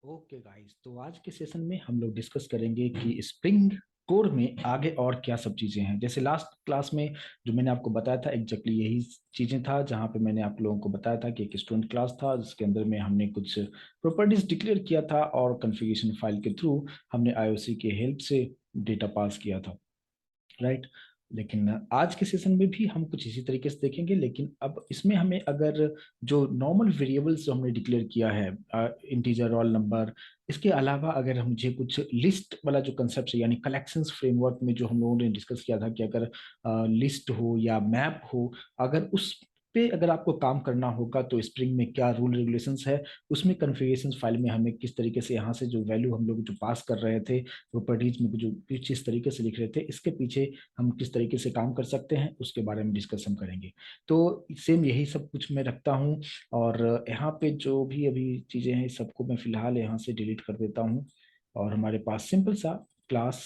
Okay guys, तो आज के सेशन में हम लोग डिस्कस करेंगे कि स्प्रिंग कोर में आगे और क्या सब चीज़ें हैं। जैसे लास्ट क्लास में जो मैंने आपको बताया था एग्जैक्टली यही चीज़ें था, जहाँ पे मैंने आप लोगों को बताया था कि एक स्टूडेंट क्लास था जिसके अंदर में हमने कुछ प्रॉपर्टीज डिक्लेयर किया था और कॉन्फ़िगरेशन फाइल के थ्रू हमने आईओसी के हेल्प से डेटा पास किया था, राइट। लेकिन आज के सेशन में भी हम कुछ इसी तरीके से देखेंगे, लेकिन अब इसमें हमें अगर जो नॉर्मल वेरिएबल्स जो हमने डिक्लेयर किया है, इंटीजर, रोल नंबर, इसके अलावा अगर हम मुझे कुछ लिस्ट वाला जो कंसेप्ट है यानी कलेक्शंस फ्रेमवर्क में जो हम लोगों ने डिस्कस किया था कि अगर लिस्ट हो या मैप हो, अगर उस पे अगर आपको काम करना होगा तो स्प्रिंग में क्या रूल रेगुलेशंस है, उसमें कॉन्फ़िगरेशन फाइल में हमें किस तरीके से यहाँ से जो वैल्यू हम लोग जो पास कर रहे थे प्रॉपर्टीज में जो कुछ इस तरीके से लिख रहे थे, इसके पीछे हम किस तरीके से काम कर सकते हैं उसके बारे में डिस्कस हम करेंगे। तो सेम यही सब कुछ मैं रखता हूँ, और यहाँ पे जो भी अभी चीज़ें हैं इस सबको मैं फिलहाल यहाँ से डिलीट कर देता हूँ। और हमारे पास सिंपल सा क्लास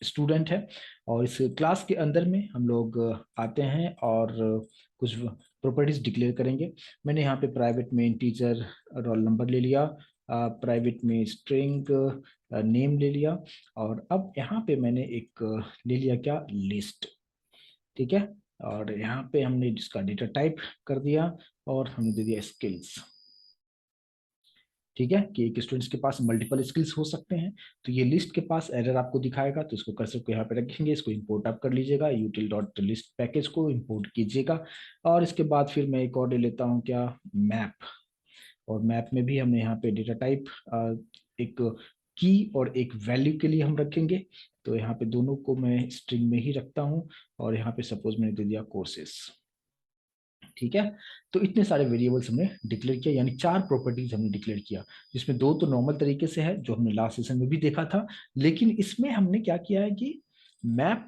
स्टूडेंट है, और इस क्लास के अंदर में हम लोग आते हैं और कुछ प्रॉपर्टीज डिक्लेयर करेंगे। मैंने यहाँ पे प्राइवेट में इंटीजर रोल नंबर ले लिया, प्राइवेट में स्ट्रिंग नेम ले लिया, और अब यहाँ पे मैंने एक ले लिया क्या, लिस्ट। ठीक है, और यहाँ पे हमने जिसका डेटा टाइप कर दिया, और हमने दे दिया स्किल्स। ठीक है, कि एक स्टूडेंट्स के पास मल्टीपल स्किल्स हो सकते हैं। तो ये लिस्ट के पास एरर आपको दिखाएगा, तो इसको कर्सर को यहाँ पे रखेंगे, इसको इंपोर्ट आप कर लीजिएगा, util डॉट लिस्ट पैकेज को इंपोर्ट कीजिएगा। और इसके बाद फिर मैं एक और ले लेता हूँ क्या, मैप। और मैप में भी हमने यहाँ पे डेटा टाइप एक की और एक वैल्यू के लिए हम रखेंगे। तो यहाँ पे दोनों को मैं स्ट्रिंग में ही रखता हूँ, और यहाँ पे सपोज मैंने दे दिया कोर्सेस। ठीक है, तो इतने सारे वेरिएबल्स हमने डिक्लेयर किया, यानी 4 प्रॉपर्टीज हमने डिक्लेयर किया, जिसमें 2 तो नॉर्मल तरीके से है जो हमने लास्ट सेशन में भी देखा था। लेकिन इसमें हमने क्या किया है कि मैप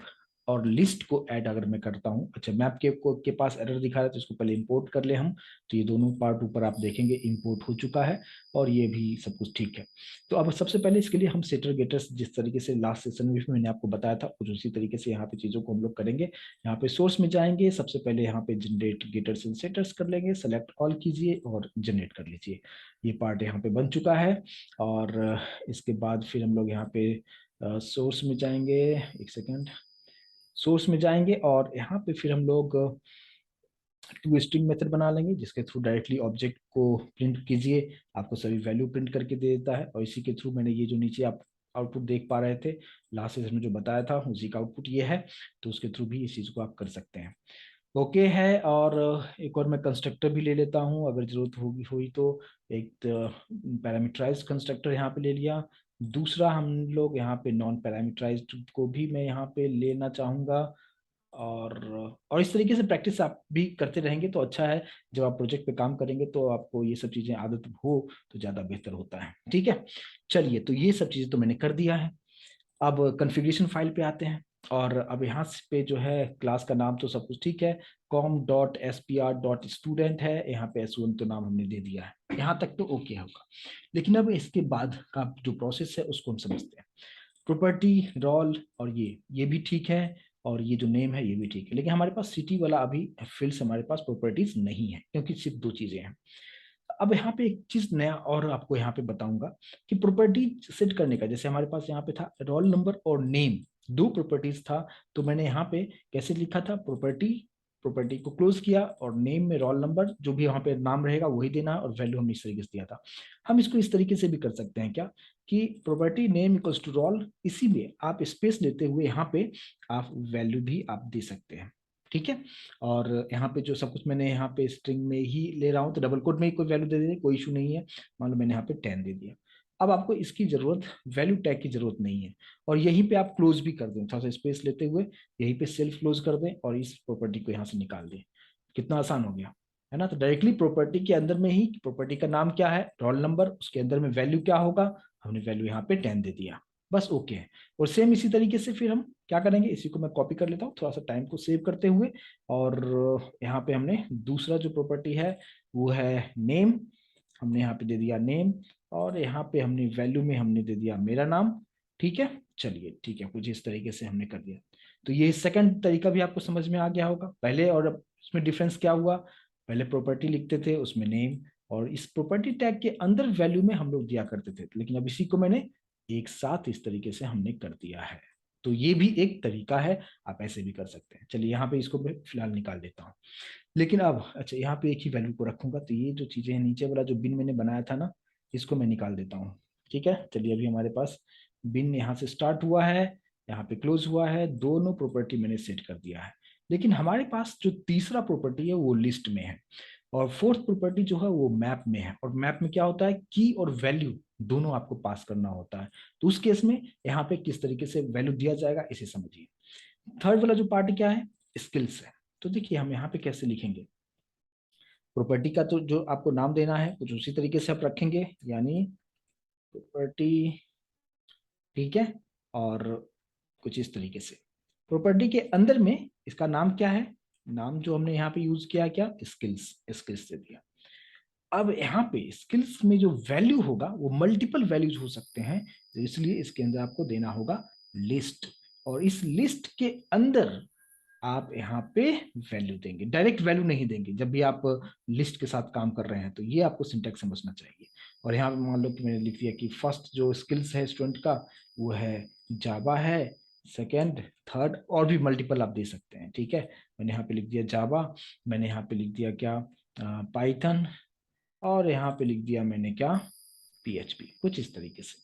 और लिस्ट को ऐड अगर मैं करता हूं, अच्छा मैप के पास एरर दिखा रहा है तो इसको पहले इंपोर्ट कर ले हम। तो ये दोनों पार्ट ऊपर आप देखेंगे इंपोर्ट हो चुका है, और ये भी सब कुछ ठीक है। तो अब सबसे पहले इसके लिए हम सेटर गेटर्स, जिस तरीके से लास्ट सेशन में भी मैंने आपको बताया था कुछ उसी तरीके से यहाँ पे चीजों को हम लोग करेंगे। यहाँ पे सोर्स में जाएंगे, सबसे पहले यहाँ पे जनरेट गेटर्स एंड सेटर्स कर लेंगे, सेलेक्ट ऑल कीजिए और जनरेट कर लीजिए। ये पार्ट यहाँ पे बन चुका है। और इसके बाद फिर हम लोग यहाँ पे सोर्स में जाएंगे, एक सेकेंड, सोर्स में जाएंगे और यहाँ पे फिर हम लोग टू स्ट्रिंग मेथड बना लेंगे, जिसके थ्रू डायरेक्टली ऑब्जेक्ट को प्रिंट कीजिए, आपको सभी वैल्यू प्रिंट करके दे देता है। और इसी के थ्रू मैंने ये जो नीचे आप आउटपुट देख पा रहे थे लास्ट सेशन में जो बताया था, उसी का आउटपुट ये है। तो उसके थ्रू भी इस चीज को आप कर सकते हैं। ओके है, और एक और मैं कंस्ट्रक्टर भी ले लेता हूँ अगर जरूरत होगी हुई तो। एक पैरामीटराइज कंस्ट्रक्टर यहाँ पे ले लिया, दूसरा हम लोग यहाँ पे नॉन पैरामीटराइज्ड को भी मैं यहाँ पे लेना चाहूंगा। और इस तरीके से प्रैक्टिस आप भी करते रहेंगे तो अच्छा है। जब आप प्रोजेक्ट पे काम करेंगे तो आपको ये सब चीजें आदत हो तो ज्यादा बेहतर होता है। ठीक है, चलिए, तो ये सब चीजें तो मैंने कर दिया है। अब कॉन्फ़िगरेशन फाइल पे आते हैं, और अब यहाँ पे जो है क्लास का नाम तो सब कुछ ठीक है, com.spr.student है, यहाँ पे s1 तो नाम हमने दे दिया है, यहाँ तक तो ओके होगा। लेकिन अब इसके बाद का जो प्रोसेस है उसको हम समझते हैं। प्रॉपर्टी, रोल, और ये भी ठीक है, और ये जो नेम है ये भी ठीक है, लेकिन हमारे पास सिटी वाला अभी फील्ड्स हमारे पास प्रॉपर्टीज नहीं है, क्योंकि सिर्फ 2 चीजें हैं। अब यहाँ पे एक चीज नया और आपको यहाँ पे बताऊंगा कि प्रॉपर्टी सेट करने का, जैसे हमारे पास यहाँ पे था रोल नंबर और नेम, 2 प्रॉपर्टीज था। तो मैंने यहाँ पे कैसे लिखा था, प्रॉपर्टी, प्रॉपर्टी को क्लोज किया, और नेम में रोल नंबर जो भी वहाँ पे नाम रहेगा वही देना है, और वैल्यू हमने इस तरीके से दिया था। हम इसको इस तरीके से भी कर सकते हैं क्या, कि property name equals to roll, इसी में आप स्पेस लेते हुए यहाँ पे आप वैल्यू भी आप दे सकते हैं। ठीक है, और यहाँ पे जो सब कुछ मैंने यहाँ पे स्ट्रिंग में ही ले रहा हूँ, तो डबल कोट में ही कोई वैल्यू दे दीजिए, कोई इशू नहीं है। मान लो मैंने यहाँ पे 10 दे दिया। अब आपको इसकी जरूरत, वैल्यू टैग की जरूरत नहीं है, और यहीं पे आप क्लोज भी कर दें, थोड़ा सा स्पेस लेते हुए यहीं पे सेल्फ क्लोज कर दें, और इस प्रॉपर्टी को यहाँ से निकाल दें। कितना आसान हो गया है ना। तो डायरेक्टली प्रॉपर्टी के अंदर में ही, प्रॉपर्टी का नाम क्या है, रोल नंबर, उसके अंदर में वैल्यू क्या होगा, हमने वैल्यू यहाँ पे 10 दे दिया, बस ओके है। और सेम इसी तरीके से फिर हम क्या करेंगे, इसी को मैं कॉपी कर लेता हूँ थोड़ा सा टाइम को सेव करते हुए। और यहाँ पे हमने दूसरा जो प्रॉपर्टी है वो है नेम, हमने यहाँ पे दे दिया नेम, और यहाँ पे हमने वैल्यू में हमने दे दिया मेरा नाम। ठीक है, चलिए ठीक है, कुछ इस तरीके से हमने कर दिया। तो ये सेकंड तरीका भी आपको समझ में आ गया होगा। पहले और अब इसमें डिफरेंस क्या हुआ, पहले प्रॉपर्टी लिखते थे उसमें नेम, और इस प्रॉपर्टी टैग के अंदर वैल्यू में हम लोग दिया करते थे, लेकिन अब इसी को मैंने एक साथ इस तरीके से हमने कर दिया है। तो ये भी एक तरीका है, आप ऐसे भी कर सकते हैं। चलिए यहाँ पे इसको मैं फिलहाल निकाल देता हूँ। लेकिन अब अच्छा, यहाँ पे एक ही वैल्यू को रखूंगा, तो ये जो चीजें हैं नीचे वाला जो बिन मैंने बनाया था ना, इसको मैं निकाल देता हूँ। ठीक है, चलिए अभी हमारे पास बिन यहाँ से स्टार्ट हुआ है, यहाँ पे क्लोज हुआ है, दोनों प्रॉपर्टी मैंने सेट कर दिया है। लेकिन हमारे पास जो तीसरा प्रॉपर्टी है वो लिस्ट में है, और फोर्थ प्रॉपर्टी जो है वो मैप में है। और मैप में क्या होता है, की और वैल्यू दोनों आपको पास करना होता है। तो उस केस में यहाँ पे किस तरीके से वैल्यू दिया जाएगा इसे समझिए। थर्ड वाला जो पार्ट क्या है, स्किल्स है। तो देखिए हम यहाँ पे कैसे लिखेंगे, प्रॉपर्टी का तो जो आपको नाम देना है कुछ उसी तरीके से आप रखेंगे, यानी प्रॉपर्टी, ठीक है, और कुछ इस तरीके से। प्रॉपर्टी के अंदर में इसका नाम क्या है, नाम जो हमने यहाँ पे यूज किया क्या, स्किल्स, स्किल्स से दिया। अब यहाँ पे स्किल्स में जो वैल्यू होगा वो मल्टीपल वैल्यूज हो सकते हैं, तो इसलिए इसके अंदर आपको देना होगा लिस्ट। और इस लिस्ट के अंदर आप यहाँ पे वैल्यू देंगे, डायरेक्ट वैल्यू नहीं देंगे जब भी आप लिस्ट के साथ काम कर रहे हैं। तो ये आपको सिंटैक्स समझना चाहिए। और यहाँ पे मान लो कि मैंने लिख दिया कि फर्स्ट जो स्किल्स है स्टूडेंट का वो है जावा है, सेकेंड, थर्ड, और भी मल्टीपल आप दे सकते हैं। ठीक है, मैंने यहाँ पे लिख दिया जावा, मैंने यहाँ पे लिख दिया क्या, पाइथन, और यहाँ पे लिख दिया मैंने क्या, PHP, कुछ इस तरीके से।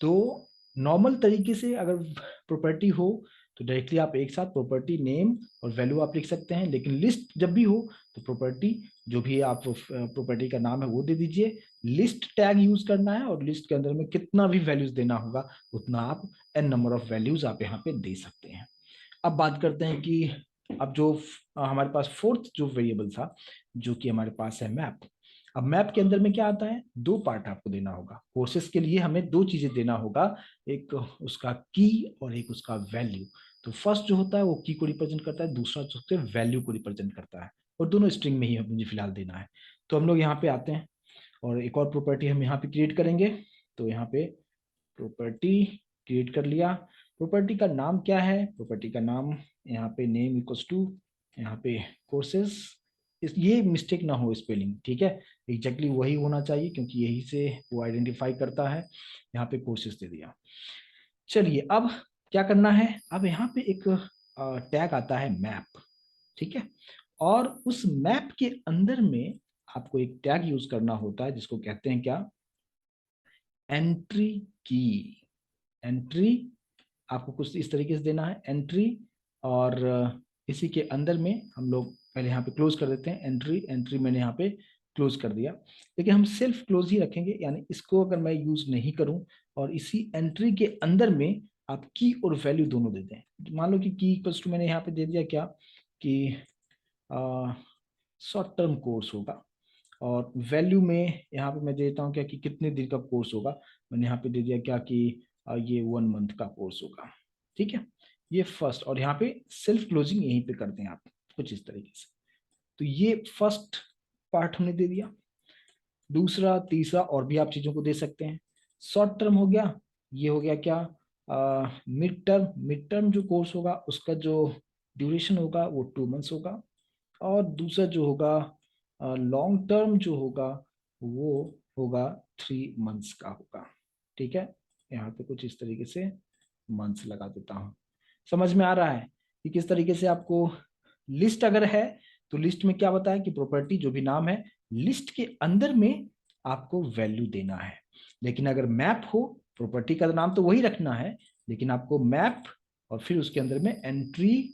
तो नॉर्मल तरीके से अगर प्रॉपर्टी हो तो डायरेक्टली आप एक साथ प्रॉपर्टी नेम और वैल्यू आप लिख सकते हैं, लेकिन लिस्ट जब भी हो तो प्रॉपर्टी जो भी आप प्रॉपर्टी का नाम है वो दे दीजिए, लिस्ट टैग यूज करना है, और लिस्ट के अंदर में कितना भी वैल्यूज देना होगा उतना आप n नंबर ऑफ वैल्यूज आप यहाँ पे दे सकते हैं। अब बात करते हैं कि अब जो हमारे पास फोर्थ जो वेरिएबल था जो कि हमारे पास है मैप। अब मैप के अंदर में क्या आता है, दो पार्ट आपको देना होगा। कोर्सेस के लिए हमें दो चीजें देना होगा, एक उसका की और एक उसका वैल्यू। तो फर्स्ट जो होता है वो की को रिप्रेजेंट करता है, दूसरा जो होता है वैल्यू को रिप्रेजेंट करता है, और दोनों स्ट्रिंग में ही मुझे फिलहाल देना है। तो हम लोग यहाँ पे आते हैं और एक और प्रॉपर्टी हम यहाँ पे क्रिएट करेंगे। तो यहाँ पे प्रॉपर्टी क्रिएट कर लिया। प्रॉपर्टी का नाम क्या है, प्रॉपर्टी का नाम यहाँ पे नेम इक्वल्स टू यहाँ पे कोर्सेस। इस ये मिस्टेक ना हो स्पेलिंग, ठीक है, एग्जैक्टली वही होना चाहिए क्योंकि यही से वो आइडेंटिफाई करता है। यहाँ पे कोर्सेस दे दिया। चलिए अब क्या करना है, अब यहाँ पे एक टैग आता है मैप, ठीक है, और उस मैप के अंदर में आपको एक टैग यूज करना होता है जिसको कहते हैं क्या, एंट्री की। एंट्री आपको कुछ इस तरीके से देना है, एंट्री, और इसी के अंदर में हम लोग पहले यहाँ पे क्लोज कर देते हैं, एंट्री, एंट्री मैंने यहाँ पे क्लोज कर दिया। लेकिन हम सेल्फ क्लोज ही रखेंगे, यानी इसको अगर मैं यूज नहीं करूं, और इसी एंट्री के अंदर में आप की और वैल्यू दोनों दे दें। मान लो कि की इक्वल्स टू मैंने यहाँ पे दे दिया क्या, कि शॉर्ट टर्म कोर्स होगा, और वैल्यू में यहाँ पे मैं देता हूँ क्या कि कितने दिन का कोर्स होगा। मैंने यहाँ पे दे दिया क्या कि ये 1 मंथ का कोर्स होगा। ठीक है, ये फर्स्ट, और यहाँ पे सेल्फ क्लोजिंग यहीं पे करते हैं आप, कुछ इस तरीके से। तो ये फर्स्ट पार्ट हमने दे दिया। दूसरा, तीसरा और भी आप चीजों को दे सकते हैं। शॉर्ट टर्म हो गया, ये हो गया क्या, मिड टर्म। मिड टर्म जो कोर्स होगा उसका जो ड्यूरेशन होगा वो 2 मंथ्स होगा, और दूसरा जो होगा लॉन्ग टर्म जो होगा वो होगा 3 मंथ्स का होगा। ठीक है, यहाँ पे कुछ इस तरीके से मंथ्स लगा देता हूँ। समझ में आ रहा है कि किस तरीके से आपको लिस्ट अगर है तो लिस्ट में क्या बताया कि प्रॉपर्टी जो भी नाम है लिस्ट के अंदर में आपको वैल्यू देना है। लेकिन अगर मैप हो, प्रॉपर्टी का नाम तो वही रखना है, लेकिन आपको मैप और फिर उसके अंदर में एंट्री,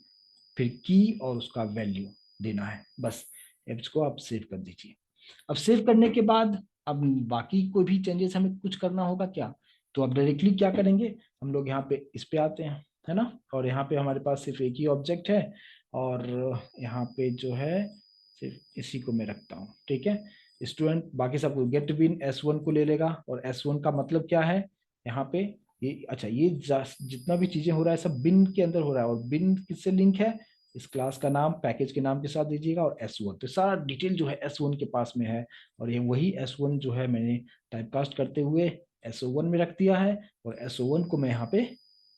फिर की और उसका वैल्यू देना है। बस अब इसको आप सेव कर दीजिए। अब सेव करने के बाद अब बाकी कोई भी चेंजेस हमें कुछ करना होगा क्या, तो अब डायरेक्टली क्या करेंगे, हम लोग यहाँ पे इस पे आते हैं, है ना, और यहाँ पे हमारे पास सिर्फ एक ही ऑब्जेक्ट है, और यहाँ पे जो है सिर्फ इसी को मैं रखता हूँ। ठीक है, स्टूडेंट बाकी सब गेट बिन S1 को ले लेगा, और S1 का मतलब क्या है यहाँ पे, ये अच्छा, ये जितना भी चीजें हो रहा है सब बिन के अंदर हो रहा है, और बिन किससे लिंक है, इस क्लास का नाम पैकेज के नाम के साथ दीजिएगा, और S1, तो सारा डिटेल जो है S1 के पास में है, और ये वही S1 जो है मैंने टाइपकास्ट करते हुए SO1 में रख दिया है, और SO1 को मैं यहाँ पे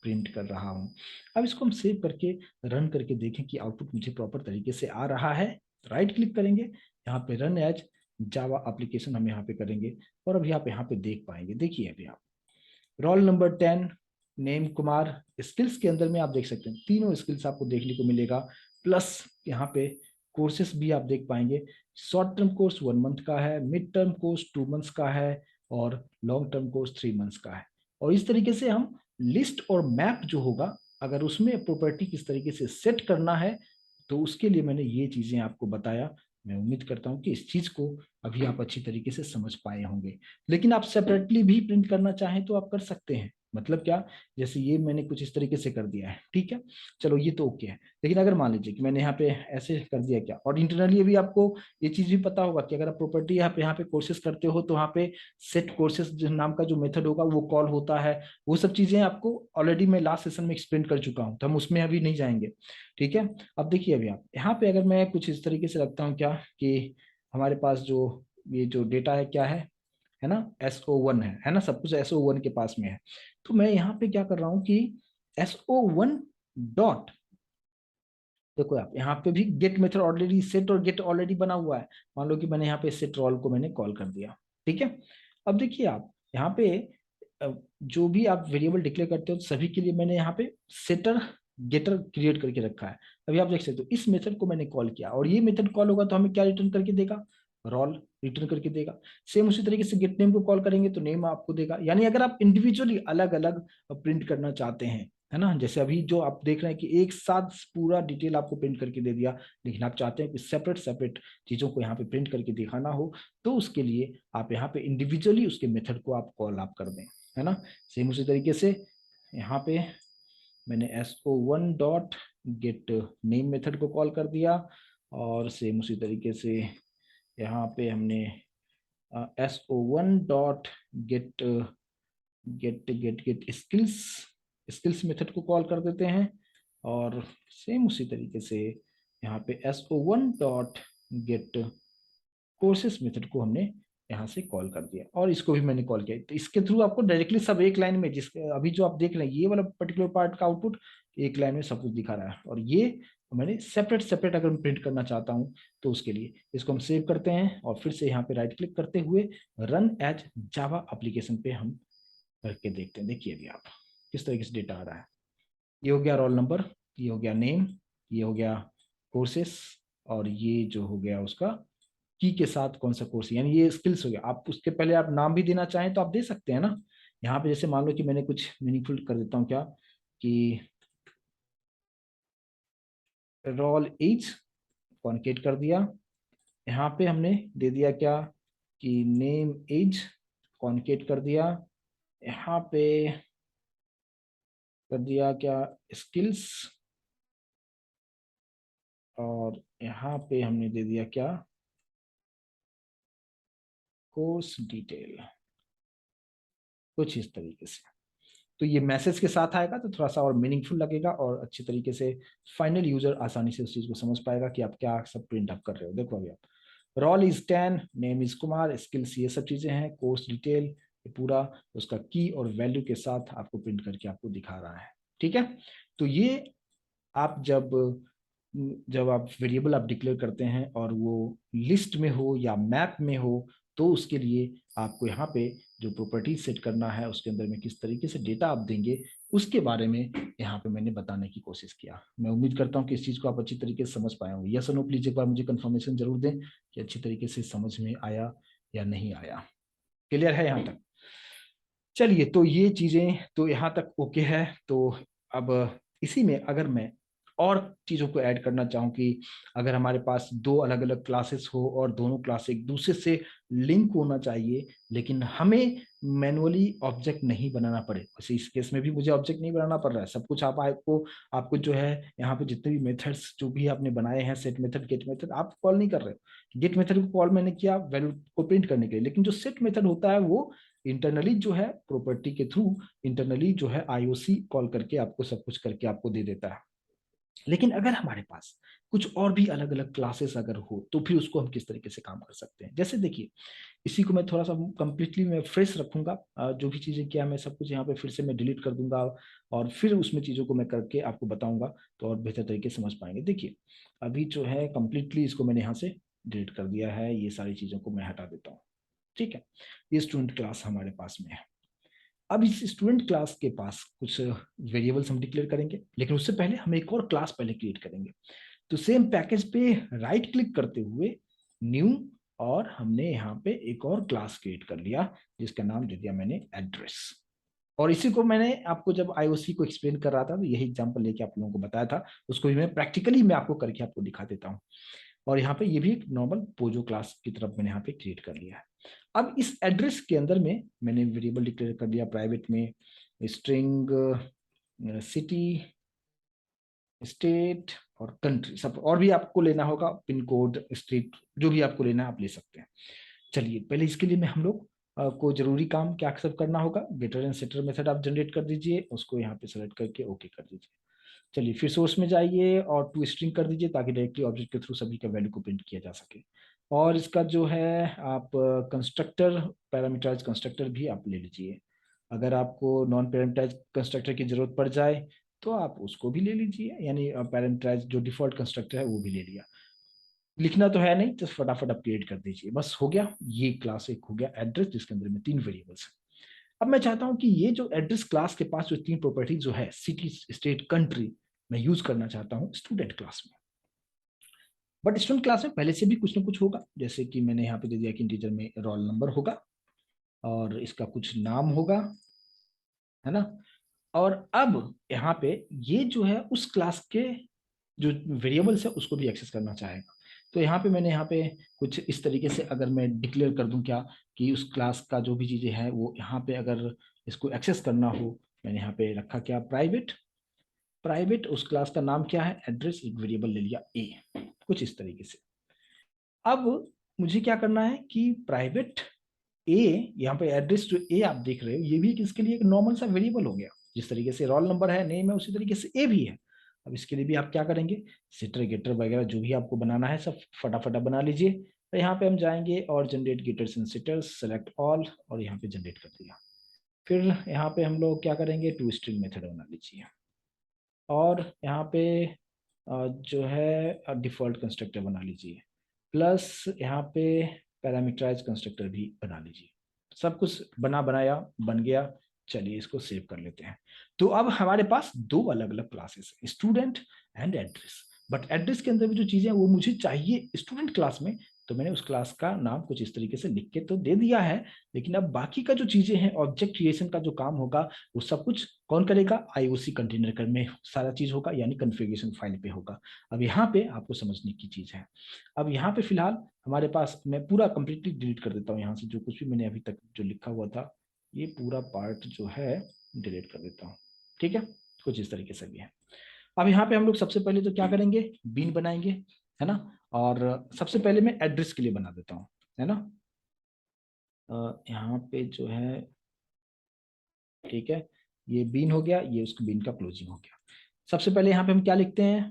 प्रिंट कर रहा हूँ। अब इसको हम सेव करके रन करके देखें कि आउटपुट मुझे प्रॉपर तरीके से आ रहा है। राइट क्लिक करेंगे, यहाँ पे रन एज जावा एप्लीकेशन हम यहाँ पे करेंगे और अभी आप यहाँ पे देख पाएंगे। देखिए अभी आप roll number 10 name Kumar, skills के अंदर में आप देख सकते हैं तीनों स्किल्स आपको देखने को मिलेगा, प्लस यहाँ पे कोर्सेस भी आप देख पाएंगे। शॉर्ट टर्म कोर्स 1 मंथ का है, मिड टर्म कोर्स 2 मंथ्स का है और लॉन्ग टर्म कोर्स 3 मंथ्स का है। और इस तरीके से हम लिस्ट और मैप जो होगा, अगर उसमें प्रॉपर्टी किस तरीके से सेट करना है, तो उसके लिए मैंने ये चीजें आपको बताया। मैं उम्मीद करता हूँ कि इस चीज को अभी आप अच्छी तरीके से समझ पाए होंगे। लेकिन आप सेपरेटली भी प्रिंट करना चाहें तो आप कर सकते हैं। मतलब क्या, जैसे ये मैंने कुछ इस तरीके से कर दिया है, ठीक है, चलो ये तो ओके है। लेकिन अगर मान लीजिए कि मैंने यहाँ पे ऐसे कर दिया क्या, और इंटरनली अभी आपको ये चीज भी पता होगा कि अगर आप प्रॉपर्टी यहाँ पे कोर्सेज करते हो तो वहाँ पे सेट कोर्सेज नाम का जो मेथड होगा वो कॉल होता है। वो सब चीजें आपको ऑलरेडी मैं लास्ट सेशन में एक्सप्लेन कर चुका हूँ, तो हम उसमें अभी नहीं जाएंगे, ठीक है। अब देखिए अभी आप यहाँ पे अगर मैं कुछ इस तरीके से रखता हूँ क्या, कि हमारे पास जो ये जो डेटा है क्या है ना, SO1 है ना, सब कुछ SO1 के पास में है। तो मैं यहाँ पे क्या कर रहा हूँ कि SO1 डॉट, देखो आप यहाँ पे भी गेट मेथड ऑलरेडी सेट और गेट ऑलरेडी बना हुआ है। मान लो कि मैंने यहाँ पे सेट रोल को मैंने कॉल कर दिया, ठीक है। अब देखिए आप यहाँ पे जो भी आप वेरिएबल डिक्लेयर करते हो सभी के लिए मैंने यहाँ पे सेटर गेटर क्रिएट करके रखा है। अभी आप देख सकते हो इस मेथड को मैंने कॉल किया और ये मेथड कॉल होगा तो हमें क्या रिटर्न करके देगा, रोल रिटर्न करके देगा। सेम उसी तरीके से गेट नेम को कॉल करेंगे तो नेम आपको देगा। यानी अगर आप इंडिविजुअली अलग अलग प्रिंट करना चाहते हैं, है ना, जैसे अभी जो आप देख रहे हैं कि एक साथ पूरा डिटेल आपको प्रिंट करके दे दिया, लेकिन आप चाहते हैं कि सेपरेट सेपरेट चीजों को यहाँ पे प्रिंट करके दिखाना हो, तो उसके लिए आप यहाँ पे इंडिविजुअली उसके मेथड को आप कॉल आप कर दें, है ना। सेम उसी तरीके से यहाँ पे मैंने SO1 dot gate name method को कॉल कर दिया और सेम उसी तरीके से यहाँ पे हमने SO1 dot get get get get skills skills method को कॉल कर देते हैं और सेम उसी तरीके से यहाँ पे SO1 dot gate courses method को हमने यहाँ से कॉल कर दिया और इसको भी मैंने कॉल किया। तो इसके थ्रू आपको डायरेक्टली सब एक लाइन में, जिसके अभी जो आप देख रहे हैं ये वाला पर्टिकुलर पार्ट का आउटपुट एक लाइन में सब कुछ दिखा रहा है। और ये मैंने सेपरेट सेपरेट अगर मैं प्रिंट करना चाहता हूँ तो उसके लिए इसको हम सेव करते हैं और फिर से यहाँ पे राइट क्लिक करते हुए रन एज जावा एप्लीकेशन पे हम करके देखते हैं। देखिए अभी आप किस तरीके से डेटा आ रहा है। ये हो गया रोल नंबर, ये हो गया नेम, ये हो गया कोर्सेस और ये जो हो गया उसका की के साथ कौन सा कोर्स, यानी ये स्किल्स हो गया। आप उसके पहले आप नाम भी देना चाहें तो आप दे सकते हैं ना। यहाँ पे जैसे मान लो कि मैंने कुछ मीनिंगफुल कर देता हूँ क्या, कि रोल एज कॉन्केट कर दिया। यहाँ पे हमने दे दिया क्या, कि नेम एज कॉन्केट कर दिया। यहाँ पे कर दिया क्या, स्किल्स, और यहाँ पे हमने दे दिया क्या, कोर्स डिटेल, कुछ इस तरीके से। तो ये मैसेज के साथ आएगा तो थोड़ा सा और मीनिंगफुल लगेगा और अच्छी तरीके से फाइनल यूजर आसानी से उस चीज को समझ पाएगा कि आप क्या सब प्रिंट अप कर रहे हो। देखो अभी आप roll is 10, name is Kumar, skills ये सब चीजें हैं, कोर्स डिटेल ये पूरा उसका की और वैल्यू के साथ आपको प्रिंट करके आपको दिखा रहा है, ठीक है। तो ये आप जब जब आप वेरिएबल आप डिक्लेयर करते हैं और वो लिस्ट में हो या मैप में हो, तो उसके लिए आपको यहाँ पे जो प्रॉपर्टी सेट करना है उसके अंदर में किस तरीके से डेटा आप देंगे उसके बारे में यहाँ पे मैंने बताने की कोशिश किया। मैं उम्मीद करता हूँ कि इस चीज को आप अच्छी तरीके से समझ पाए होंगे। यस और नो प्लीज एक बार मुझे कंफर्मेशन जरूर दें कि अच्छी तरीके से समझ में आया या नहीं आया। क्लियर है यहाँ तक? चलिए, तो ये चीजें तो यहाँ तक ओके है। तो अब इसी में अगर मैं और चीजों को ऐड करना चाहूँ कि अगर हमारे पास दो अलग अलग क्लासेस हो और दोनों क्लास एक दूसरे से लिंक होना चाहिए, लेकिन हमें मैनुअली ऑब्जेक्ट नहीं बनाना पड़े, वैसे इस केस में भी मुझे ऑब्जेक्ट नहीं बनाना पड़ रहा है। सब कुछ आपको जो है यहाँ पे जितने भी मेथड्स जो भी आपने बनाए हैं, सेट मेथड गेट मेथड, आप कॉल नहीं कर रहे हो। गेट मेथड को कॉल मैंने किया वैल्यू को प्रिंट करने के लिए, लेकिन जो सेट मेथड होता है वो इंटरनली जो है प्रॉपर्टी के थ्रू इंटरनली जो है IOC कॉल करके आपको सब कुछ करके आपको दे देता है। लेकिन अगर हमारे पास कुछ और भी अलग अलग क्लासेस अगर हो तो फिर उसको हम किस तरीके से काम कर सकते हैं। जैसे देखिए, इसी को मैं थोड़ा सा कंप्लीटली मैं फ्रेश रखूंगा, जो भी चीजें किया मैं सब कुछ यहाँ पे फिर से मैं डिलीट कर दूंगा और फिर उसमें चीजों को मैं करके आपको बताऊंगा तो और बेहतर तरीके से समझ पाएंगे। देखिए अभी जो है कंप्लीटली इसको मैंने यहाँ से डिलीट कर दिया है, ये सारी चीजों को मैं हटा देता हूँ। ठीक है, ये स्टूडेंट क्लास हमारे पास में है। अब इस स्टूडेंट क्लास के पास कुछ वेरिएबल्स हम डिक्लेयर करेंगे, लेकिन उससे पहले हम एक और क्लास पहले क्रिएट करेंगे। तो सेम पैकेज पे राइट क्लिक करते हुए न्यू, और हमने यहाँ पे एक और क्लास क्रिएट कर लिया जिसका नाम दे दिया मैंने एड्रेस। और इसी को मैंने आपको जब आईओसी को एक्सप्लेन कर रहा था तो यही एग्जांपल लेके आप लोगों को बताया था, उसको भी मैं प्रैक्टिकली मैं आपको करके आपको दिखा देता हूँ। और यहाँ पे ये भी एक नॉर्मल पोजो क्लास की तरफ मैंने यहाँ पे क्रिएट कर लिया है। अब इस एड्रेस के अंदर में मैंने वेरिएबल डिक्लेयर कर दिया प्राइवेट में, स्ट्रिंग सिटी, स्टेट और कंट्री, सब और भी आपको लेना होगा, पिन कोड, स्ट्रीट, जो भी आपको लेना है आप ले सकते हैं। चलिए पहले इसके लिए मैं हम लोग को जरूरी काम क्या सब करना होगा, गेटर एंड सेटर मेथड आप जनरेट कर दीजिए, उसको यहाँ पे सेलेक्ट करके ओके कर दीजिए। चलिए फिर सोर्स में जाइए और टू स्ट्रिंग कर दीजिए ताकि डायरेक्टली ऑब्जेक्ट के थ्रू सभी का वैल्यू को प्रिंट किया जा सके। और इसका जो है आप कंस्ट्रक्टर, पैरामीटराइज कंस्ट्रक्टर भी आप ले लीजिए। अगर आपको नॉन पैरामीटराइज कंस्ट्रक्टर की जरूरत पड़ जाए तो आप उसको भी ले लीजिए, यानी पैरामीटराइज जो डिफॉल्ट कंस्ट्रक्टर है वो भी ले लिया। लिखना तो है नहीं, तो फटाफट आप क्रिएट कर दीजिए, बस हो गया। ये क्लास एक हो गया एड्रेस जिसके अंदर में 3 वेरिएबल्स हैं। अब मैं चाहता हूं कि ये जो एड्रेस क्लास के पास जो 3 प्रॉपर्टी जो है, सिटी, स्टेट, कंट्री, मैं यूज करना चाहता हूं स्टूडेंट क्लास में। बट स्टूडेंट क्लास में पहले से भी कुछ ना कुछ होगा, जैसे कि मैंने यहाँ पे दे दिया कि इंटीजर में रोल नंबर होगा और इसका कुछ नाम होगा, है ना। और अब यहाँ पे ये जो है उस क्लास के जो वेरिएबल्स है उसको भी एक्सेस करना चाहेगा। तो यहाँ पे मैंने यहाँ पे कुछ इस तरीके से अगर मैं डिक्लेयर कर दूं क्या, कि उस क्लास का जो भी चीजें हैं वो यहाँ पे अगर इसको एक्सेस करना हो, मैंने यहाँ पे रखा क्या, प्राइवेट। प्राइवेट उस क्लास का नाम क्या है, एड्रेस, एक वेरिएबल ले लिया ए, कुछ इस तरीके से। अब मुझे क्या करना है कि प्राइवेट ए, यहाँ पे एड्रेस जो ए आप देख रहे हो ये भी किसके लिए एक नॉर्मल सा वेरिएबल हो गया, जिस तरीके से रोल नंबर है, नेम है, उसी तरीके से ए भी है। अब इसके लिए भी आप क्या करेंगे, सिटर गेटर वगैरह जो भी आपको बनाना है सब फटाफट बना लीजिए। तो यहाँ पे हम जाएंगे और generate getters and setters, select all, और यहाँ पे जनरेट कर दिया। फिर यहाँ पे हम लोग क्या करेंगे, टू स्ट्रिंग मेथड बना लीजिए, और यहाँ पे जो है डिफॉल्ट कंस्ट्रक्टर बना लीजिए, प्लस यहाँ पे पैरामीटराइज कंस्ट्रक्टर भी बना लीजिए। सब कुछ बना बनाया बन गया। चलिए इसको सेव कर लेते हैं। तो अब हमारे पास 2 अलग अलग क्लासेस हैं, student and address. But address के अंदर भी जो चीजें हैं वो मुझे चाहिए स्टूडेंट क्लास में, तो मैंने उस क्लास का नाम कुछ इस तरीके से लिख के तो दे दिया है। लेकिन अब बाकी का जो चीजें हैं, ऑब्जेक्ट क्रिएशन का जो काम होगा वो सब कुछ कौन करेगा, आईओसी कंटेनर में सारा चीज होगा, यानी कॉन्फ़िगरेशन फाइल पे होगा। अब यहाँ पे आपको समझने की चीज है। अब यहाँ पे फिलहाल हमारे पास, मैं पूरा कंप्लीटली डिलीट कर देता हूँ यहाँ से, जो कुछ भी मैंने अभी तक जो लिखा हुआ था ये पूरा पार्ट जो है डिलीट कर देता हूँ। ठीक है, कुछ इस तरीके से भी है। अब यहाँ पे हम लोग सबसे पहले तो क्या करेंगे, बीन बनाएंगे, है ना। और सबसे पहले मैं एड्रेस के लिए बना देता हूँ, है ना। यहाँ पे जो है, ठीक है, ये बीन हो गया, ये उसका बीन का क्लोजिंग हो गया। सबसे पहले यहाँ पे हम क्या लिखते हैं,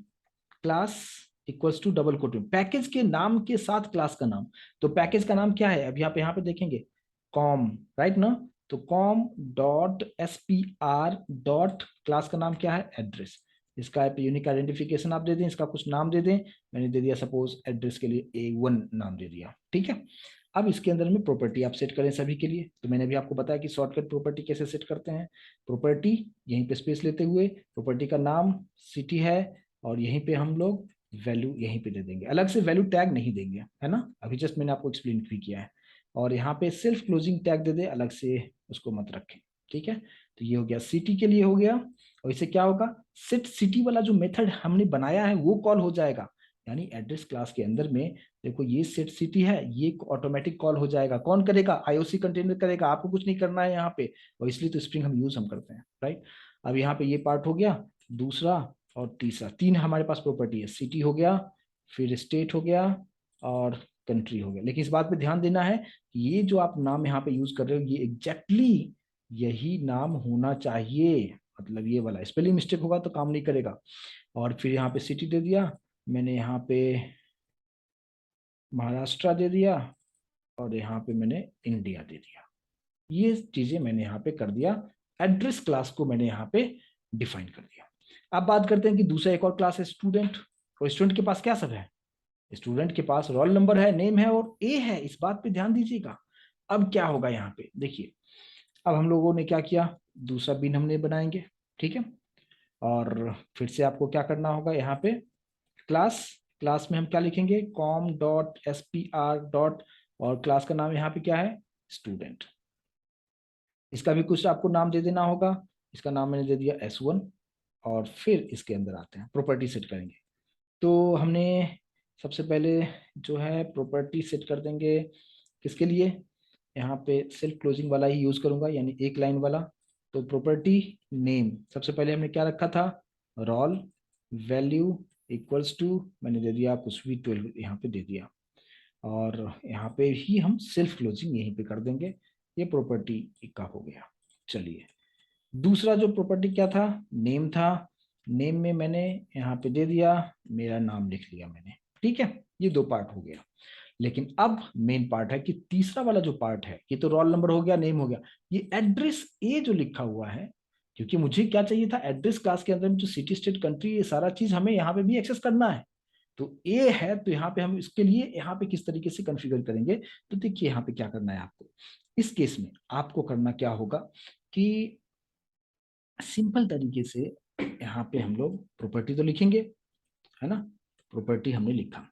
class equals to double quote में पैकेज के नाम के साथ क्लास का नाम। तो पैकेज का नाम क्या है, अब यहाँ पे देखेंगे कॉम, राइट ना। तो com dot S P R dot class का नाम क्या है, एड्रेस। इसका यूनिक आइडेंटिफिकेशन आप दे दें, इसका कुछ नाम दे दें। मैंने दे दिया सपोज एड्रेस के लिए A1 नाम दे दिया, ठीक है। अब इसके अंदर में प्रॉपर्टी आप सेट करें सभी के लिए, तो मैंने भी आपको बताया कि शॉर्टकट प्रॉपर्टी कैसे सेट करते हैं। प्रॉपर्टी यहीं पे स्पेस लेते हुए, प्रॉपर्टी का नाम सिटी है, और यहीं पे हम लोग वैल्यू यहीं पे दे देंगे, अलग से वैल्यू टैग नहीं देंगे, है ना। अभी जस्ट मैंने आपको एक्सप्लेन भी किया है। और यहाँ पे सेल्फ क्लोजिंग टैग दे दे, अलग से उसको मत रखें, ठीक है। तो ये हो गया सिटी के लिए हो गया। और इससे क्या होगा, सेट सिटी वाला जो मेथड हमने बनाया है वो कॉल हो जाएगा, यानी एड्रेस क्लास के अंदर में देखो ये सेट सिटी है, ये ऑटोमेटिक कॉल हो जाएगा। कौन करेगा, आईओसी कंटेनर करेगा, आपको कुछ नहीं करना है यहाँ पे। और इसलिए तो स्प्रिंग हम यूज करते हैं, राइट। अब यहाँ पे ये पार्ट हो गया, दूसरा और तीसरा, 3 हमारे पास प्रॉपर्टी है, सिटी हो गया, फिर स्टेट हो गया, और कंट्री हो गया। लेकिन इस बात पे ध्यान देना है कि ये जो आप नाम यहाँ पे यूज कर रहे हो ये एग्जैक्टली यही नाम होना चाहिए, मतलब ये वाला, स्पेलिंग मिस्टेक होगा तो काम नहीं करेगा। और फिर यहाँ पे सिटी दे दिया मैंने, यहाँ पे महाराष्ट्र दे दिया, और यहाँ पे मैंने इंडिया दे दिया। ये चीजें मैंने यहाँ पे कर दिया, एड्रेस क्लास को मैंने यहाँ पे डिफाइन कर दिया। अब बात करते हैं कि दूसरा एक और क्लास है स्टूडेंट। और स्टूडेंट के पास क्या सब है, स्टूडेंट के पास रोल नंबर है, नेम है और ए है, इस बात पे ध्यान दीजिएगा। अब क्या होगा यहाँ पे देखिए, अब हम लोगों ने क्या किया, दूसरा बिन हमने बनाएंगे, ठीक है। और फिर से आपको क्या करना होगा यहाँ पे, क्लास, क्लास में हम क्या लिखेंगे, com dot S P R dot, और क्लास का नाम यहाँ पे क्या है, स्टूडेंट। इसका भी कुछ आपको नाम दे देना होगा, इसका नाम मैंने दे दिया S1। और फिर इसके अंदर आते हैं, प्रॉपर्टी सेट करेंगे। तो हमने सबसे पहले जो है प्रॉपर्टी सेट कर देंगे, किसके लिए, यहाँ पे सेल्फ क्लोजिंग वाला ही यूज करूंगा, यानी एक लाइन वाला। तो प्रॉपर्टी नेम, सबसे पहले हमने क्या रखा था, रोल वैल्यू इक्वल्स टू, मैंने दे दिया कुछ भी 12 यहाँ पे दे दिया। और यहाँ पे ही हम सेल्फ क्लोजिंग यहीं पे कर देंगे, ये प्रॉपर्टी का हो गया। चलिए, दूसरा जो प्रॉपर्टी क्या था, नेम था। नेम में मैंने यहाँ पे दे दिया, मेरा नाम लिख लिया मैंने, ठीक है। ये दो पार्ट हो गया। लेकिन अब मेन पार्ट है कि तीसरा वाला जो पार्ट है, ये तो रोल नंबर हो गया, नेम हो गया, ये एड्रेस ए जो लिखा हुआ है, क्योंकि मुझे क्या चाहिए था, एड्रेस क्लास के अंदर में जो सिटी स्टेट कंट्री, ये सारा चीज हमें यहाँ पे भी एक्सेस करना है। तो ए है, तो यहाँ पे हम इसके लिए यहाँ पे किस तरीके से कॉन्फ़िगर करेंगे, तो देखिए यहाँ पे क्या करना है आपको। इस केस में आपको करना क्या होगा कि सिंपल तरीके से यहाँ पे हम लोग प्रॉपर्टी तो लिखेंगे, है ना, प्रॉपर्टी हमने लिखा।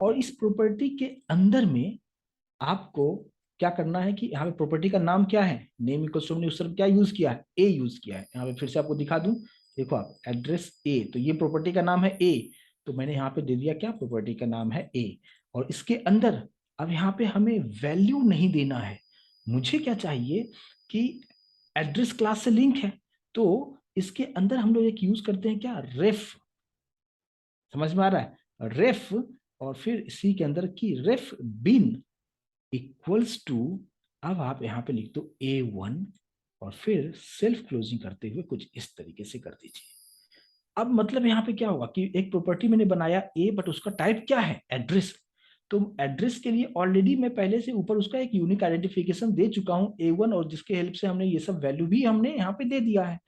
और इस प्रॉपर्टी के अंदर में आपको क्या करना है कि यहाँ पे प्रॉपर्टी का नाम क्या है, नेम इक्वल्स टू, हमने उस तरफ क्या यूज किया है, ए यूज किया है। यहाँ पे फिर से आपको दिखा दूं, देखो आप, एड्रेस ए, तो ये प्रॉपर्टी का नाम है ए, तो मैंने यहाँ पे दे दिया क्या, प्रॉपर्टी का नाम है ए। और इसके अंदर अब यहाँ पे हमें वैल्यू नहीं देना है, मुझे क्या चाहिए कि एड्रेस क्लास से लिंक है, तो इसके अंदर हम लोग एक यूज करते हैं क्या, रेफ, समझ में आ रहा है, रेफ। और फिर इसी के अंदर की रेफ बिन इक्वल्स टू, अब आप यहाँ पे लिख दो A1, और फिर सेल्फ क्लोजिंग करते हुए कुछ इस तरीके से कर दीजिए। अब मतलब यहाँ पे क्या होगा कि एक प्रॉपर्टी मैंने बनाया ए, बट उसका टाइप क्या है, एड्रेस। तो एड्रेस के लिए ऑलरेडी मैं पहले से ऊपर उसका एक यूनिक आइडेंटिफिकेशन दे चुका हूँ A1, और जिसके हेल्प से हमने ये सब वैल्यू भी हमने यहाँ पे दे दिया है।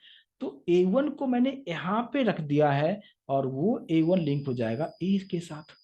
तो A1 को मैंने यहाँ पे रख दिया है, और वो A1 लिंक हो जाएगा ए के साथ,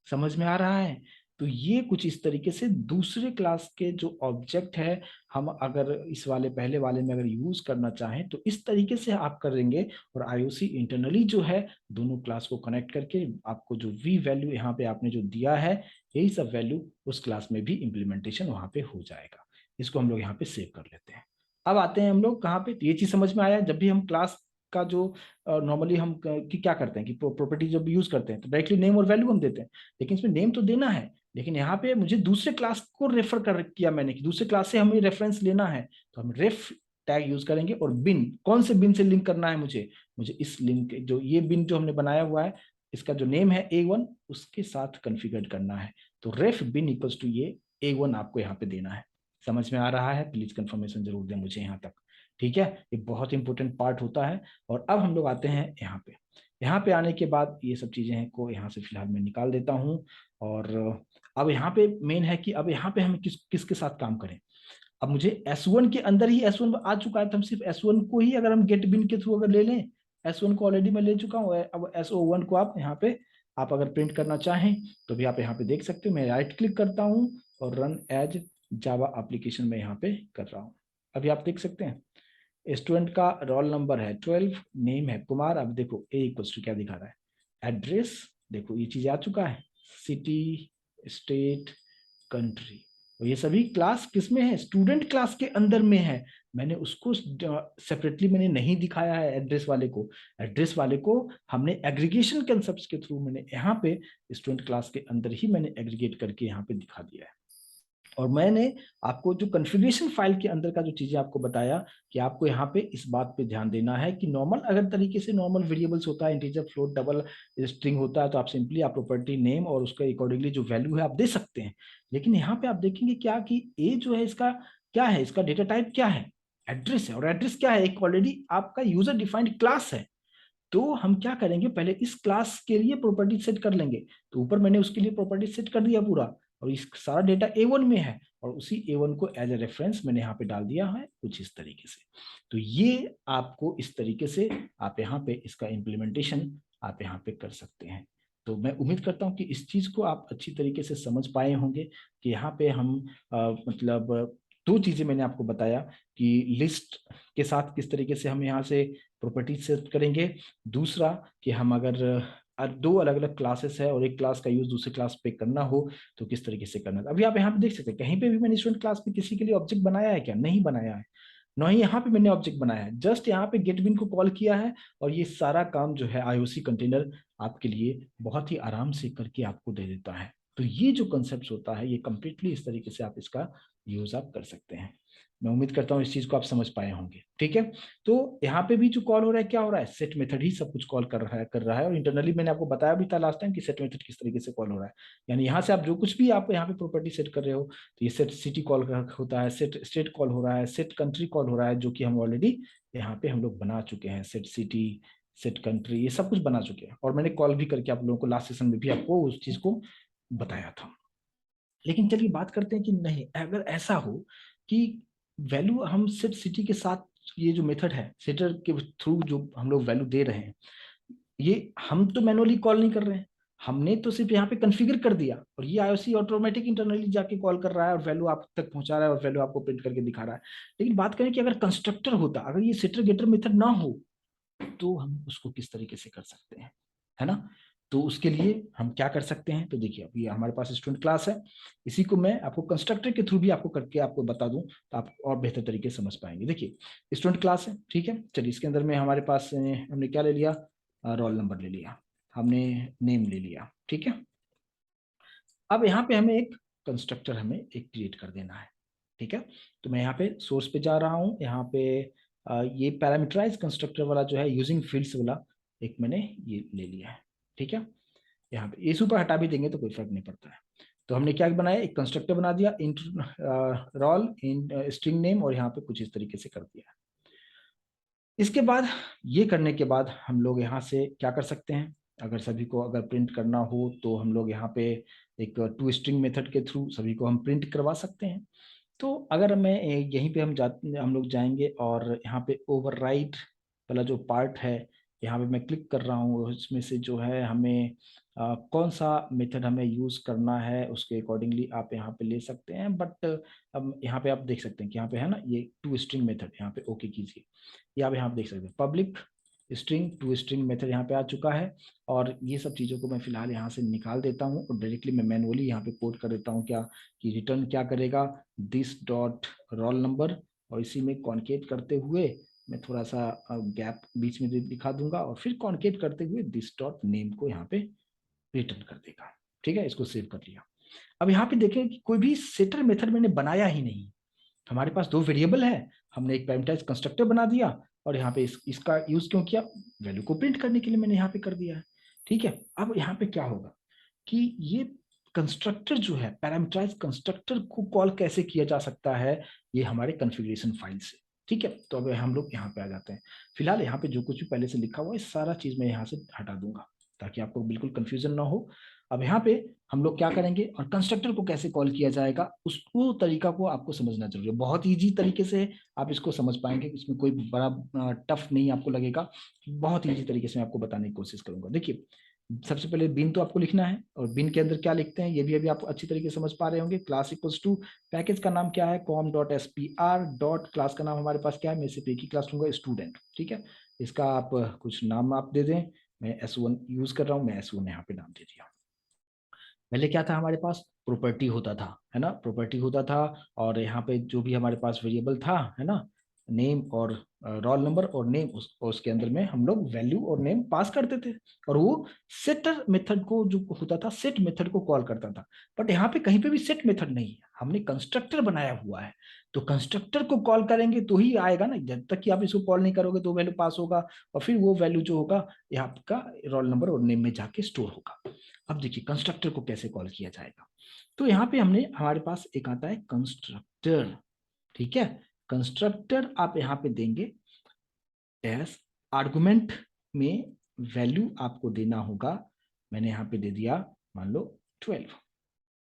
समझ में आ रहा है। तो ये कुछ इस तरीके से दूसरे क्लास के जो ऑब्जेक्ट है, हम अगर इस वाले पहले वाले में अगर यूज करना चाहें तो इस तरीके से आप करेंगे। और आईओसी इंटरनली जो है, दोनों क्लास को कनेक्ट करके आपको जो वी वैल्यू यहाँ पे आपने जो दिया है, यही सब वैल्यू उस क्लास में भी इम्प्लीमेंटेशन वहां पे हो जाएगा। इसको हम लोग यहाँ पे सेव कर लेते हैं। अब आते हैं हम लोग कहाँ पे, तो ये चीज समझ में आया, जब भी हम क्लास का जो नॉर्मली हम कि क्या करते हैं कि प्रॉपर्टी जब यूज करते हैं तो डायरेक्टली नेम और वैल्यू हम देते हैं, लेकिन इसमें नेम तो देना है, लेकिन यहाँ पे मुझे दूसरे क्लास को रेफर कर किया मैंने कि दूसरे क्लास से हमें रेफरेंस लेना है, तो हम रेफ टैग यूज करेंगे। और बिन, कौन से बिन से लिंक करना है मुझे, मुझे इस लिंक, जो ये बिन जो हमने बनाया हुआ है, इसका जो नेम है A1, उसके साथ कॉन्फ़िगर करना है। तो रेफ बिन इक्वल्स टू ये A1 आपको यहाँ पे देना है। समझ में आ रहा है, प्लीज कंफर्मेशन जरूर दें मुझे यहाँ तक, ठीक है। ये बहुत इंपॉर्टेंट पार्ट होता है। और अब हम लोग आते हैं यहाँ पे, यहाँ पे आने के बाद ये सब चीजें को यहाँ से फिलहाल मैं निकाल देता हूँ। और अब यहाँ पे मेन है कि अब यहाँ पे हम किसके साथ काम करें। अब मुझे S1 के अंदर ही S1 आ चुका है, तो हम सिर्फ S1 को ही अगर हम गेट बिन के थ्रू अगर ले लें, S1 को ऑलरेडी मैं ले चुका हूँ। अब SO1 को आप यहाँ पे आप अगर प्रिंट करना चाहें तो भी आप यहाँ पे देख सकते हो, मैं राइट क्लिक करता हूँ और रन एज जावा एप्लीकेशन में यहाँ पे कर रहा हूँ। अभी आप देख सकते हैं स्टूडेंट का रोल नंबर है 12, नेम है कुमार। अब देखो ए इक्वल्स टू क्या दिखा रहा है, एड्रेस, देखो ये चीज आ चुका है, सिटी स्टेट कंट्री। और ये सभी क्लास किसमें है, स्टूडेंट क्लास के अंदर में है। मैंने उसको सेपरेटली मैंने नहीं दिखाया है एड्रेस वाले को, एड्रेस वाले को हमने एग्रीगेशन कंसेप्ट के थ्रू मैंने यहाँ पे स्टूडेंट क्लास के अंदर ही मैंने एग्रीगेट करके यहाँ पे दिखा दिया है। और मैंने आपको जो कॉन्फ़िगरेशन फाइल के अंदर का जो चीजें आपको बताया कि आपको यहाँ पे इस बात पे ध्यान देना है कि नॉर्मल अगर तरीके से नॉर्मल वेरिएबल्स होता है, इंटीजर फ्लोट डबल स्ट्रिंग होता है, तो आप सिंपली आप प्रॉपर्टी नेम और उसका अकॉर्डिंगली जो वैल्यू है आप दे सकते हैं। लेकिन यहाँ पे आप देखेंगे क्या कि ए जो है इसका क्या है, इसका डेटा टाइप क्या है, एड्रेस है। और एड्रेस क्या है, एक ऑलरेडी आपका यूजर डिफाइंड क्लास है। तो हम क्या करेंगे, पहले इस क्लास के लिए प्रॉपर्टी सेट कर लेंगे। तो ऊपर मैंने उसके लिए प्रॉपर्टी सेट कर दिया पूरा, और इस सारा डेटा A1 में है, और उसी A1 को एज ए रेफरेंस मैंने यहाँ पे डाल दिया है कुछ इस तरीके से। तो ये आपको इस तरीके से आप यहाँ पे इसका इम्प्लीमेंटेशन आप यहाँ पे कर सकते हैं। तो मैं उम्मीद करता हूँ कि इस चीज को आप अच्छी तरीके से समझ पाए होंगे कि यहाँ पे हम मतलब दो चीजें मैंने आपको बताया कि लिस्ट के साथ किस तरीके से हम यहाँ से प्रॉपर्टीज सेट करेंगे। दूसरा कि हम अगर दो अलग अलग क्लासेस है और एक क्लास का यूज दूसरे क्लास पे करना हो तो किस तरीके से करना है। अभी आप यहाँ पे देख सकते हैं कहीं पे भी मैंने स्टूडेंट क्लास में किसी के लिए ऑब्जेक्ट बनाया है क्या? नहीं बनाया है। ना ही यहाँ पे मैंने ऑब्जेक्ट बनाया है, जस्ट यहाँ पे गेट बिन को कॉल किया है और ये सारा काम जो है आईओसी कंटेनर आपके लिए बहुत ही आराम से करके आपको दे देता है। तो ये जो कंसेप्ट होता है ये कंप्लीटली इस तरीके से आप इसका यूज आप कर सकते हैं। मैं उम्मीद करता हूँ इस चीज को आप समझ पाए होंगे। ठीक है, तो यहाँ पे भी जो कॉल हो रहा है क्या हो रहा है, सेट मेथड ही सब कुछ कॉल कर रहा है और इंटरनली मैंने आपको बताया भी था लास्ट टाइम कि सेट मेथड किस तरीके से कॉल हो रहा है। यानी यहाँ से आप जो कुछ भी आप यहाँ पे प्रॉपर्टी सेट कर रहे हो तो ये सेट सिटी कॉल होता है, सेट स्टेट कॉल हो रहा है, सेट कंट्री कॉल हो रहा है, जो कि हम ऑलरेडी यहाँ पे हम लोग बना चुके हैं। सेट सिटी, सेट कंट्री, ये सब कुछ बना चुके हैं और मैंने कॉल भी करके आप लोगों को लास्ट सेशन में भी आपको उस चीज को बताया था। लेकिन चलिए बात करते हैं कि नहीं, अगर ऐसा हो कि वैल्यू हम सेट सिटी के साथ, ये जो मेथड है सेटर के थ्रू जो हम लोग वैल्यू दे रहे हैं, ये हम तो मैनुअली कॉल नहीं कर रहे हैं, हमने तो सिर्फ यहाँ पे कॉन्फ़िगर कर दिया और ये आईओसी ऑटोमेटिक इंटरनली जाके कॉल कर रहा है और वैल्यू आप तक पहुंचा रहा है और वैल्यू आपको प्रिंट करके दिखा रहा है। लेकिन बात करें कि अगर कंस्ट्रक्टर होता, अगर ये सेटर गेटर मेथड ना हो तो हम उसको किस तरीके से कर सकते हैं, है ना। तो उसके लिए हम क्या कर सकते हैं, तो देखिए अभी हमारे पास स्टूडेंट क्लास है, इसी को मैं आपको कंस्ट्रक्टर के थ्रू भी आपको करके आपको बता दूं तो आप और बेहतर तरीके से समझ पाएंगे। देखिए स्टूडेंट क्लास है, ठीक है, चलिए इसके अंदर में हमारे पास हमने क्या ले लिया, रोल नंबर ले लिया, हमने नेम ले लिया, ठीक है। अब यहाँ पे हमें एक कंस्ट्रक्टर हमें एक क्रिएट कर देना है, ठीक है। तो मैं यहाँ पे सोर्स पे जा रहा हूँ, यहाँ पे ये पैरामीटराइज कंस्ट्रक्टर वाला जो है यूजिंग फील्ड्स वाला एक मैंने ये ले लिया है, ठीक है। यहाँ पे इस ऊपर हटा भी देंगे तो कोई फर्क नहीं पड़ता है। तो हमने क्या बनाया, एक कंस्ट्रक्टर बना दिया int roll in string name और यहाँ पे कुछ इस तरीके से कर दिया। इसके बाद ये करने के बाद हम लोग यहाँ से क्या कर सकते हैं, अगर सभी को अगर प्रिंट करना हो तो हम लोग यहाँ पे एक टू स्ट्रिंग मेथड के थ्रू सभी को हम प्रिंट करवा सकते हैं। तो अगर मैं यहीं पे हम लोग जाएंगे और यहाँ पे ओवरराइड वाला जो पार्ट है यहाँ पे मैं क्लिक कर रहा हूँ, इसमें से जो है हमें कौन सा मेथड हमें यूज करना है उसके अकॉर्डिंगली आप यहाँ पे ले सकते हैं। बट अब यहाँ पे आप देख सकते हैं कि यहाँ पे है ना ये टू स्ट्रिंग मेथड, यहाँ पे ओके कीजिए। ये आप यहाँ पे देख सकते हैं public string to string method यहाँ पे आ चुका है। और ये सब चीज़ों को मैं फिलहाल यहाँ से निकाल देता हूँ और डायरेक्टली मैं मैनुअली यहाँ पे कोड कर देता हूँ क्या, कि रिटर्न क्या करेगा, दिस डॉट रोल नंबर, और इसी में कॉन्केट करते हुए मैं थोड़ा सा गैप बीच में दिखा दूंगा और फिर कॉन्केट करते हुए दिस डॉट नेम को यहाँ पे रिटर्न कर देगा। ठीक है, इसको सेव कर लिया। अब यहाँ पे देखें कि कोई भी सेटर मेथड मैंने बनाया ही नहीं, हमारे पास दो वेरिएबल है, हमने एक पैरामीटराइज्ड कंस्ट्रक्टर बना दिया और यहाँ पे इसका यूज क्यों किया, वैल्यू को प्रिंट करने के लिए मैंने यहाँ पे कर दिया है। ठीक है, अब यहाँ पे क्या होगा कि ये कंस्ट्रक्टर जो है पैरामीटराइज कंस्ट्रक्टर को कॉल कैसे किया जा सकता है, ये हमारे कॉन्फ़िगरेशन फाइल से। ठीक है, तो अब हम लोग यहाँ पे आ जाते हैं। फिलहाल यहाँ पे जो कुछ भी पहले से लिखा हुआ है सारा चीज मैं यहाँ से हटा दूंगा ताकि आपको बिल्कुल कंफ्यूजन ना हो। अब यहाँ पे हम लोग क्या करेंगे और कंस्ट्रक्टर को कैसे कॉल किया जाएगा उसको तरीका को आपको समझना जरूरी है। बहुत इजी तरीके से आप इसको समझ पाएंगे, इसमें कोई बड़ा टफ नहीं आपको लगेगा, बहुत इजी तरीके से मैं आपको बताने की कोशिश करूंगा। देखिए सबसे पहले बिन तो आपको लिखना है और बिन के अंदर क्या लिखते हैं ये भी अभी आप अच्छी तरीके से समझ पा रहे होंगे। क्लास इक्वल्स टू पैकेज का नाम क्या है, com dot S P R dot class का नाम हमारे पास क्या है, मैं सिर्फ एक ही क्लास लूंगा स्टूडेंट। ठीक है, इसका आप कुछ नाम आप दे दें, मैं S1 यूज कर रहा हूँ, मैं S1 यहाँ पे नाम दे दिया। पहले क्या था हमारे पास, प्रॉपर्टी होता था, है ना, प्रॉपर्टी होता था और यहाँ पे जो भी हमारे पास वेरिएबल था, है ना, नेम और रोल नंबर और नेम, उसके अंदर में हम लोग वैल्यू और नेम पास करते थे और वो सेटर मेथड को जो होता था सेट मेथड को कॉल करता था। बट यहाँ पे कहीं पे भी सेट मेथड नहीं है, हमने कंस्ट्रक्टर बनाया हुआ है, तो कंस्ट्रक्टर को कॉल करेंगे तो ही आएगा ना, जब तक कि आप इसको कॉल नहीं करोगे तो वैल्यू पास होगा और फिर वो वैल्यू जो होगा ये आपका रोल नंबर और नेम में जाके स्टोर होगा। अब देखिए कंस्ट्रक्टर को कैसे कॉल किया जाएगा, तो यहाँ पे हमने हमारे पास एक आता है कंस्ट्रक्टर। ठीक है, कंस्ट्रक्टर आप यहाँ पे देंगे एस आर्गुमेंट में वैल्यू आपको देना होगा, मैंने यहाँ पे दे दिया मान लो 12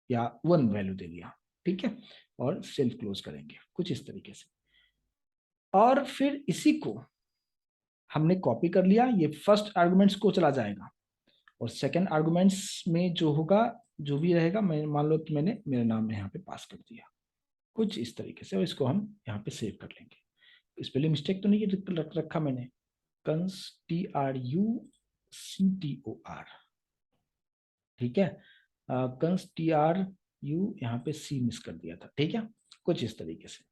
या 1 वैल्यू दे दिया। ठीक है, और सेल्फ क्लोज करेंगे कुछ इस तरीके से और फिर इसी को हमने कॉपी कर लिया, ये फर्स्ट आर्गुमेंट्स को चला जाएगा और सेकंड आर्गुमेंट्स में जो होगा, जो भी रहेगा, मैं मान लो कि मैंने मेरा नाम यहाँ पे पास कर दिया कुछ इस तरीके से, और इसको हम यहाँ पे सेव कर लेंगे। स्पेलिंग मिस्टेक तो नहीं रखा मैंने, कंस TRUCTOR, ठीक है, कंस TRU यहाँ पे C मिस कर दिया था, ठीक है, कुछ इस तरीके से।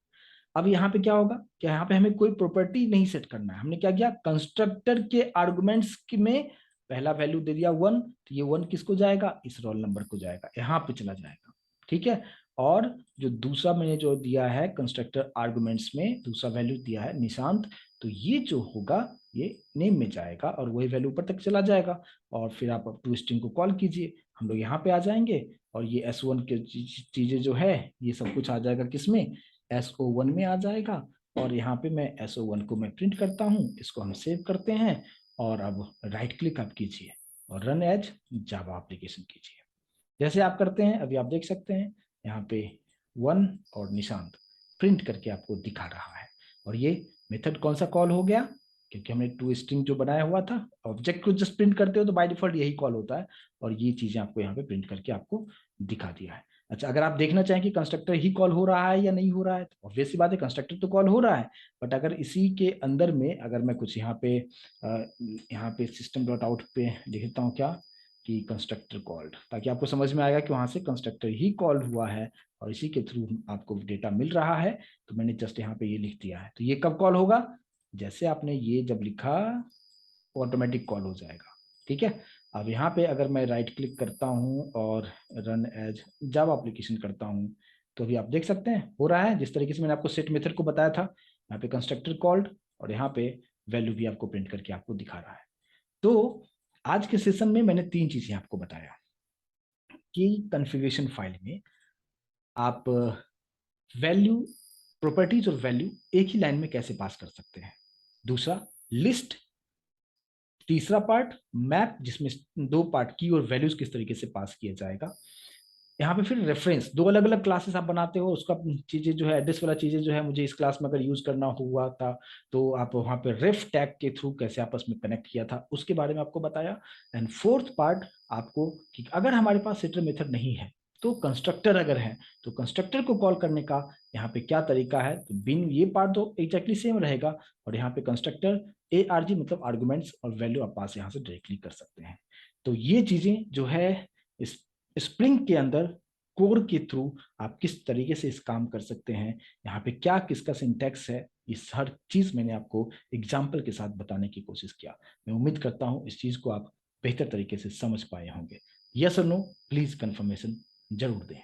अब यहाँ पे क्या होगा, क्या यहाँ पे हमें कोई प्रॉपर्टी नहीं सेट करना है, हमने क्या किया, कंस्ट्रक्टर के आर्गुमेंट्स में पहला वैल्यू दे दिया 1, तो ये 1 किसको जाएगा, इस रोल नंबर को जाएगा, यहाँ पे चला जाएगा, ठीक है। और जो दूसरा मैंने जो दिया है कंस्ट्रक्टर आर्गुमेंट्स में, दूसरा वैल्यू दिया है निशांत, तो ये जो होगा ये नेम में जाएगा और वही वैल्यू ऊपर तक चला जाएगा। और फिर आप टू स्ट्रिंग को कॉल कीजिए, हम लोग यहाँ पे आ जाएंगे और ये S1 की चीजें जो है ये सब कुछ आ जाएगा किसमें, SO1 में आ जाएगा। और यहाँ पे मैं SO1 को मैं प्रिंट करता हूँ, इसको हम सेव करते हैं और अब राइट क्लिक आप कीजिए और रन एज जावा एप्लीकेशन कीजिए। जैसे आप करते हैं अभी आप देख सकते हैं यहाँ पे 1 और निशांत प्रिंट करके आपको दिखा रहा है। और ये मेथड कौन सा कॉल हो गया, क्योंकि हमने टू स्ट्रिंग जो बनाया हुआ था, ऑब्जेक्ट को जस्ट प्रिंट करते हो तो बाय डिफॉल्ट यही कॉल होता है, और ये चीजें आपको यहाँ पे प्रिंट करके आपको दिखा दिया है। अच्छा, अगर आप देखना चाहें कि कंस्ट्रक्टर ही कॉल हो रहा है या नहीं हो रहा है, तो ऑब्वियस सी बात है कंस्ट्रक्टर तो कॉल हो रहा है, बट अगर इसी के अंदर में अगर मैं कुछ यहाँ पे सिस्टम डॉट आउट पे लिखता हूँ क्या, कि कंस्ट्रक्टर कॉल्ड, ताकि आपको समझ में आएगा कि वहां से कंस्ट्रक्टर ही कॉल हुआ है और इसी के थ्रू आपको डेटा मिल रहा है। तो मैंने जस्ट यहाँ पे ये लिख दिया है, तो ये कब कॉल होगा, जैसे आपने ये जब लिखा ऑटोमेटिक कॉल हो जाएगा, ठीक है। अब यहाँ पे अगर मैं राइट क्लिक करता हूँ और रन एज जावा एप्लीकेशन करता हूँ, तो अभी आप देख सकते हैं हो रहा है जिस तरीके से मैंने आपको सेट मेथड को बताया था, यहाँ पे कंस्ट्रक्टर कॉल्ड और यहाँ पे वैल्यू भी आपको प्रिंट करके आपको दिखा रहा है। तो आज के सेशन में मैंने 3 चीजें आपको बताया कि कॉन्फ़िगरेशन फाइल में आप वैल्यू, प्रॉपर्टीज और वैल्यू एक ही लाइन में कैसे पास कर सकते हैं। दूसरा लिस्ट, तीसरा पार्ट मैप जिसमें 2 पार्ट की और वैल्यूज किस तरीके से पास किया जाएगा। यहाँ पे फिर रेफरेंस, 2 अलग अलग क्लासेस आप बनाते हो, उसका चीजें जो है एड्रेस वाला चीजें जो है मुझे इस क्लास में अगर यूज करना हुआ था तो आप वहाँ पे रेफ टैग के थ्रू कैसे आपस में कनेक्ट किया था उसके बारे में आपको बताया। एंड फोर्थ पार्ट आपको कि अगर हमारे पास सेटर मेथड नहीं है तो कंस्ट्रक्टर अगर है तो कंस्ट्रक्टर को कॉल करने का यहाँ पे क्या तरीका है, तो बिन ये पार्ट तो एग्जैक्टली सेम रहेगा और यहाँ पे कंस्ट्रक्टर ARG मतलब आर्गुमेंट्स और वैल्यू आप पास यहाँ से डायरेक्टली कर सकते हैं। तो ये चीजें जो है इस स्प्रिंग के अंदर कोर के थ्रू आप किस तरीके से इस काम कर सकते हैं, यहाँ पे क्या किसका सिंटैक्स है, इस हर चीज मैंने आपको एग्जाम्पल के साथ बताने की कोशिश किया। मैं उम्मीद करता हूं इस चीज को आप बेहतर तरीके से समझ पाए होंगे। यस और नो प्लीज कंफर्मेशन जरूर दें।